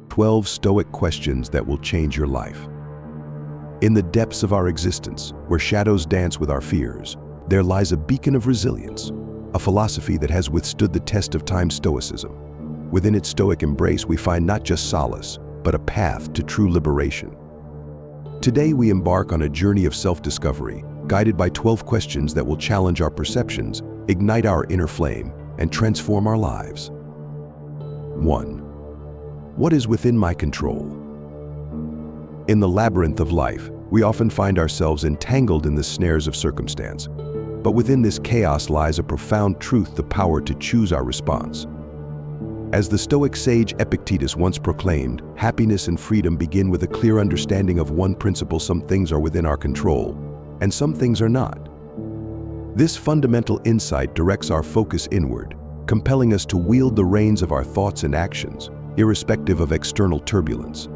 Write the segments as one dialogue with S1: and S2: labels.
S1: 12 Stoic questions that will change your life. In the depths of our existence, where shadows dance with our fears, there lies a beacon of resilience, a philosophy that has withstood the test of time. Stoicism. Within its Stoic embrace, we find not just solace, but a path to true liberation. Today we embark on a journey of self-discovery, guided by 12 questions that will challenge our perceptions, ignite our inner flame, and transform our lives. 1. What is within my control? In the labyrinth of life, we often find ourselves entangled in the snares of circumstance. But within this chaos lies a profound truth: the power to choose our response. As the Stoic sage Epictetus once proclaimed, happiness and freedom begin with a clear understanding of one principle: some things are within our control, and some things are not. This fundamental insight directs our focus inward, compelling us to wield the reins of our thoughts and actions, irrespective of external turbulence.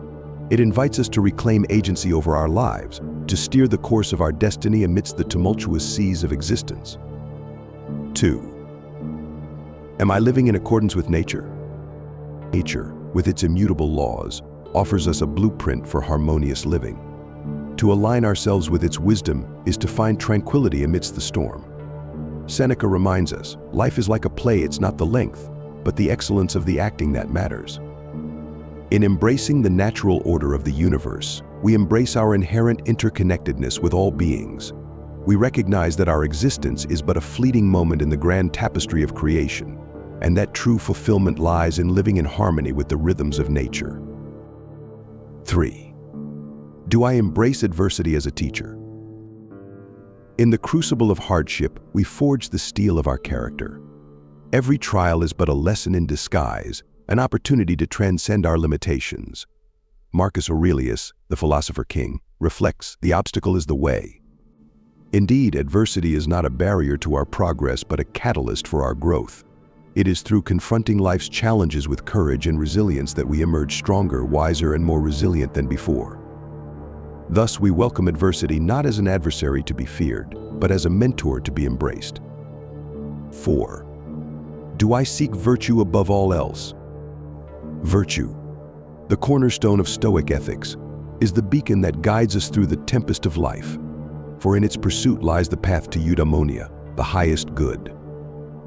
S1: It invites us to reclaim agency over our lives, to steer the course of our destiny amidst the tumultuous seas of existence. 2. Am I living in accordance with nature? Nature, with its immutable laws, offers us a blueprint for harmonious living. To align ourselves with its wisdom is to find tranquility amidst the storm. Seneca reminds us, life is like a play. It's not the length, but the excellence of the acting that matters. In embracing the natural order of the universe, we embrace our inherent interconnectedness with all beings. We recognize that our existence is but a fleeting moment in the grand tapestry of creation, and that true fulfillment lies in living in harmony with the rhythms of nature. 3. Do I embrace adversity as a teacher? In the crucible of hardship, we forge the steel of our character. Every trial is but a lesson in disguise, an opportunity to transcend our limitations. Marcus Aurelius, the philosopher king, reflects, "The obstacle is the way." Indeed, adversity is not a barrier to our progress, but a catalyst for our growth. It is through confronting life's challenges with courage and resilience that we emerge stronger, wiser, and more resilient than before. Thus, we welcome adversity not as an adversary to be feared, but as a mentor to be embraced. 4. Do I seek virtue above all else? Virtue, the cornerstone of Stoic ethics, is the beacon that guides us through the tempest of life. For in its pursuit lies the path to eudaimonia, the highest good.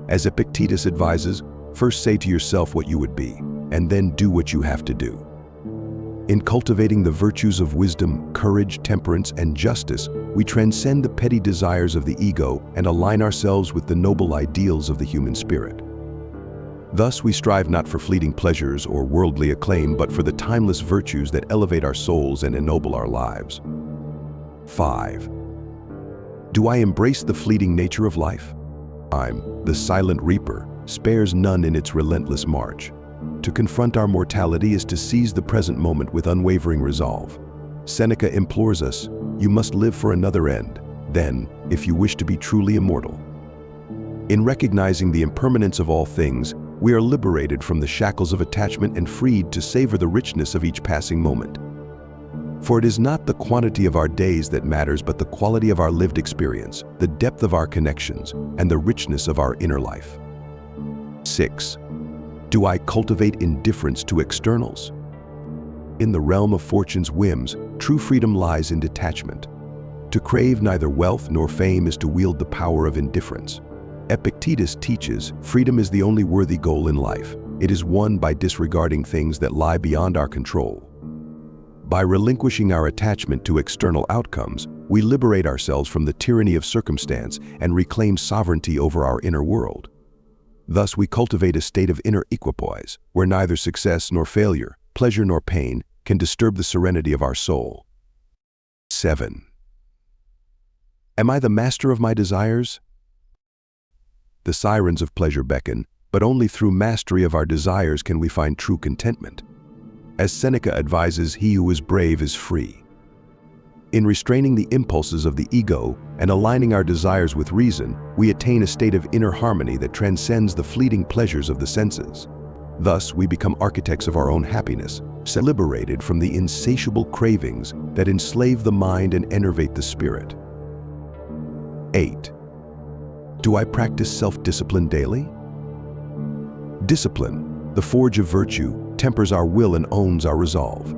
S1: As Epictetus advises, first say to yourself what you would be, and then do what you have to do. In cultivating the virtues of wisdom, courage, temperance, and justice, we transcend the petty desires of the ego and align ourselves with the noble ideals of the human spirit. Thus, we strive not for fleeting pleasures or worldly acclaim, but for the timeless virtues that elevate our souls and ennoble our lives. 5. Do I embrace the fleeting nature of life? Time, the silent reaper, spares none in its relentless march. To confront our mortality is to seize the present moment with unwavering resolve. Seneca implores us, "You must live for another end, then, if you wish to be truly immortal." In recognizing the impermanence of all things, we are liberated from the shackles of attachment and freed to savor the richness of each passing moment. For it is not the quantity of our days that matters, but the quality of our lived experience, the depth of our connections, and the richness of our inner life. 6. Do I cultivate indifference to externals? In the realm of fortune's whims, true freedom lies in detachment. To crave neither wealth nor fame is to wield the power of indifference. Epictetus teaches, freedom is the only worthy goal in life. It is won by disregarding things that lie beyond our control. By relinquishing our attachment to external outcomes, we liberate ourselves from the tyranny of circumstance and reclaim sovereignty over our inner world. Thus, we cultivate a state of inner equipoise, where neither success nor failure, pleasure nor pain, can disturb the serenity of our soul. 7. Am I the master of my desires? The sirens of pleasure beckon, but only through mastery of our desires can we find true contentment. As Seneca advises, he who is brave is free. In restraining the impulses of the ego and aligning our desires with reason, we attain a state of inner harmony that transcends the fleeting pleasures of the senses. Thus, we become architects of our own happiness, liberated from the insatiable cravings that enslave the mind and enervate the spirit. 8. Do I practice self-discipline daily? Discipline, the forge of virtue, tempers our will and owns our resolve.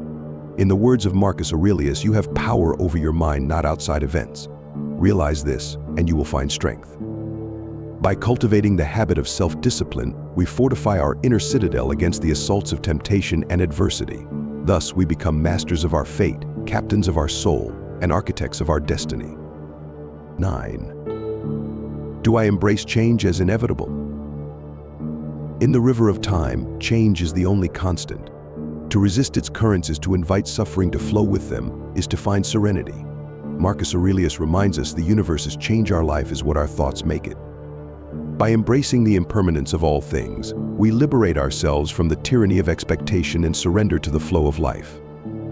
S1: In the words of Marcus Aurelius, you have power over your mind, not outside events. Realize this, and you will find strength. By cultivating the habit of self-discipline, we fortify our inner citadel against the assaults of temptation and adversity. Thus, we become masters of our fate, captains of our soul, and architects of our destiny. 9. Do I embrace change as inevitable? In the river of time, change is the only constant. To resist its currents is to invite suffering to flow with them, is to find serenity. Marcus Aurelius reminds us the universe's change our life is what our thoughts make it. By embracing the impermanence of all things, we liberate ourselves from the tyranny of expectation and surrender to the flow of life.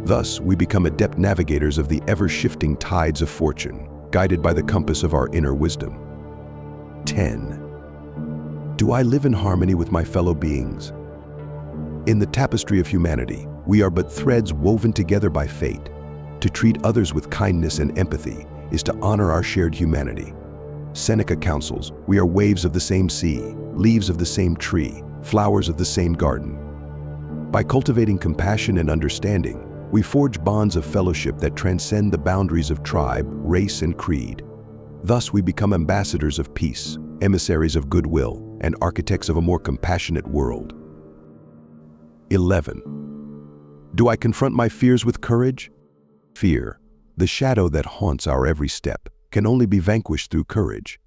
S1: Thus, we become adept navigators of the ever-shifting tides of fortune, guided by the compass of our inner wisdom. 10. Do I live in harmony with my fellow beings? In the tapestry of humanity, we are but threads woven together by fate. To treat others with kindness and empathy is to honor our shared humanity. Seneca counsels, we are waves of the same sea, leaves of the same tree, flowers of the same garden. By cultivating compassion and understanding, we forge bonds of fellowship that transcend the boundaries of tribe, race, and creed. Thus, we become ambassadors of peace, emissaries of goodwill, and architects of a more compassionate world. 11. Do I confront my fears with courage? Fear, the shadow that haunts our every step, can only be vanquished through courage.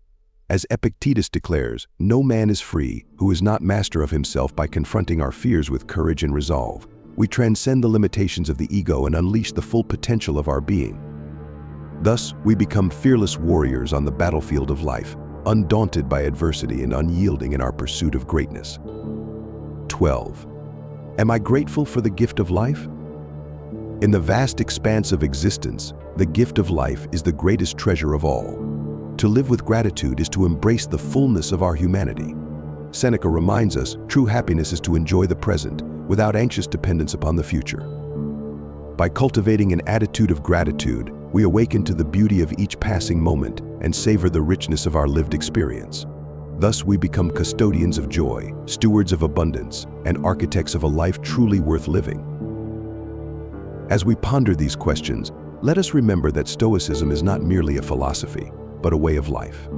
S1: As Epictetus declares, no man is free who is not master of himself. By confronting our fears with courage and resolve, we transcend the limitations of the ego and unleash the full potential of our being. Thus, we become fearless warriors on the battlefield of life, undaunted by adversity and unyielding in our pursuit of greatness. 12. Am I grateful for the gift of life? In the vast expanse of existence, the gift of life is the greatest treasure of all. To live with gratitude is to embrace the fullness of our humanity. Seneca reminds us, true happiness is to enjoy the present, without anxious dependence upon the future. By cultivating an attitude of gratitude, we awaken to the beauty of each passing moment and savor the richness of our lived experience. Thus, we become custodians of joy, stewards of abundance, and architects of a life truly worth living. As we ponder these questions, let us remember that Stoicism is not merely a philosophy, but a way of life.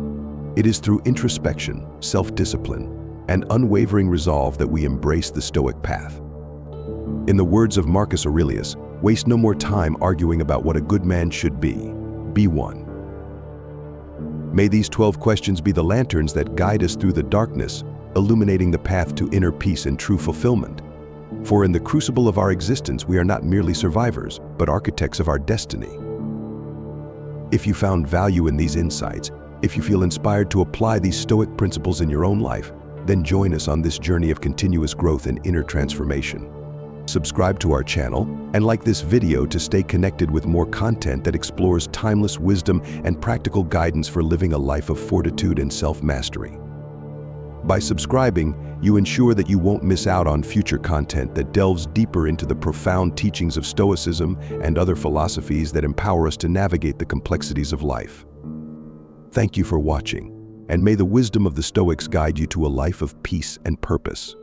S1: It is through introspection, self-discipline, and unwavering resolve that we embrace the Stoic path. In the words of Marcus Aurelius, waste no more time arguing about what a good man should be. Be one. May these 12 questions be the lanterns that guide us through the darkness, illuminating the path to inner peace and true fulfillment. For in the crucible of our existence, we are not merely survivors, but architects of our destiny. If you found value in these insights, if you feel inspired to apply these Stoic principles in your own life, then join us on this journey of continuous growth and inner transformation. Subscribe to our channel and like this video to stay connected with more content that explores timeless wisdom and practical guidance for living a life of fortitude and self-mastery. By subscribing, you ensure that you won't miss out on future content that delves deeper into the profound teachings of Stoicism and other philosophies that empower us to navigate the complexities of life. Thank you for watching, and may the wisdom of the Stoics guide you to a life of peace and purpose.